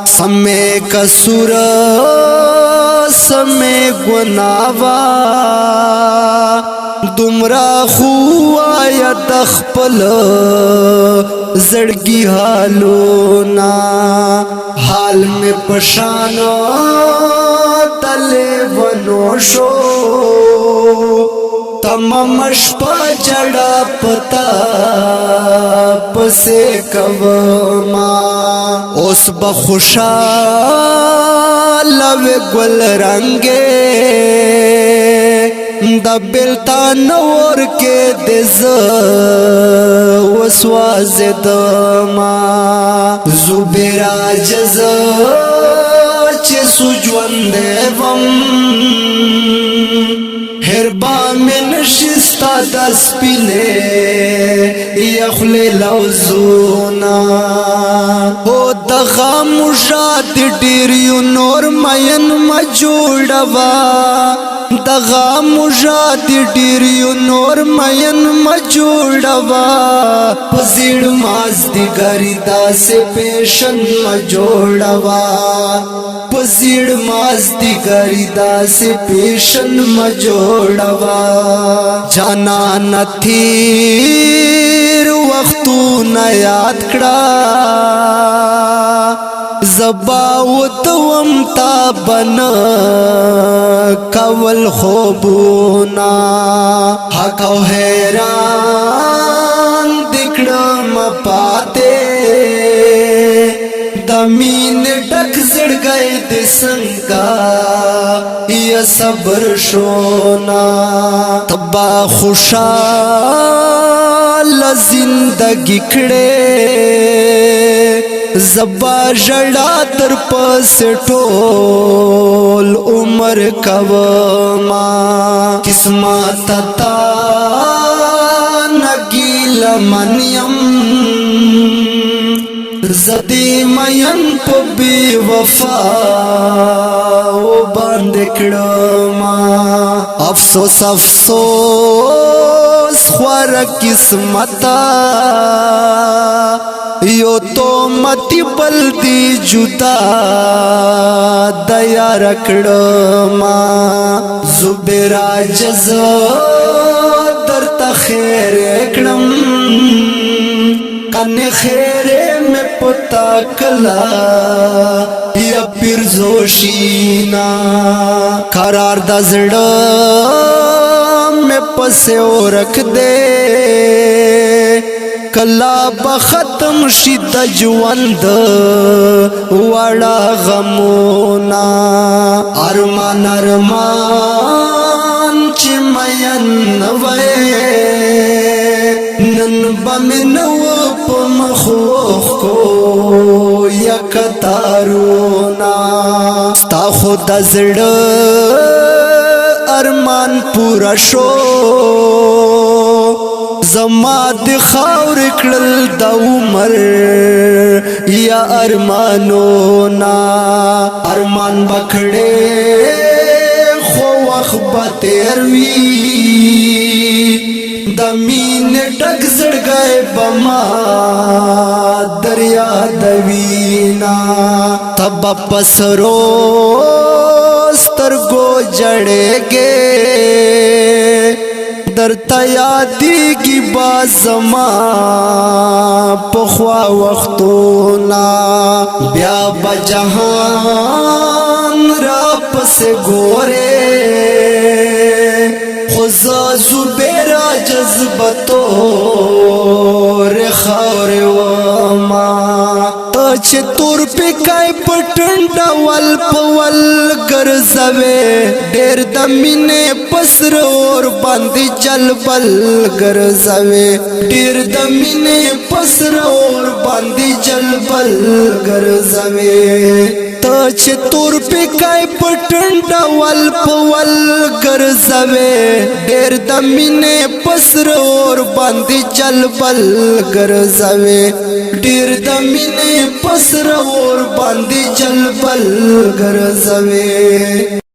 سمے کسور سمے گناوا دمرا خوا یا دخپل زڑگی حالونا حال میں پشانا تلے ونوشو تمامش پا جڑا پتا پسے کوما اوس بخوشال وی گل رنگے دا بلتا نور کے دز وسواز دما زبیرا جز چه سجون دیوم هربا من شستا دس پیلے یخلی لوزونا او دغا مجاد ڈیریو نور مین مجوڑوا دغا مجاد ڈیریو نور مین مجوڑوا پزیڑ ماز دیگری دا سے پیشن مجوڑوا پزیڑ ماز دیگری دا سے پیشن مجوڑوا جانا نتھیر وقتو نیاد کڑا زباوتوم تا بنا کول خوبونا حق و حیران دکڑم پاتے دمین ڈک زڑ گئے دسنگا یا صبر شونا تبا خوشال زندگی کڑے زبا جڑا در پس ٹول عمر کوما قسمت تا نگیل منیم زدی مین پا بی وفا و باندکڑما افسوس افسوس خوار قسمتا یو تو متی بل دی جدا دیا رکڑما زبیرا جزا در تخیر اکڑم کن خیر میں پتا کلا یا پیر زوشینا قرار دا زڑا میں پسے او رکھ دے کلا بختم شد جوند وڑا غمونا ارمان ارمان چی مین وے نن بمنو پمخوخ کو یکتارونا ستا خود زڑ ارمان پورا شو زما د خاور کړل د عمر یا ارمانونا ارمان بکړې خو وخت به تیر وي د مين ټک زړګي بما دریا د وینا تب پسرو سترګو جړېږي درتا یادی کی بازما پخوا وقتونا بیا بجہان را پس گورے خوزا زبیرا جذبتو رخور وما تچ تور پکای پٹنڈا ول پول گرزوے دیر دمینے پسر اور باندی چل پل گرزوے دیر دمینے پسر اور باندی چل پل گرزوے تچ تور پکای پٹنڈا ول پول گرزوے دیر دمینے پسر اور باندی چل پل گرزوے دیر دمینے پسر اور باندی چل پل گرزوے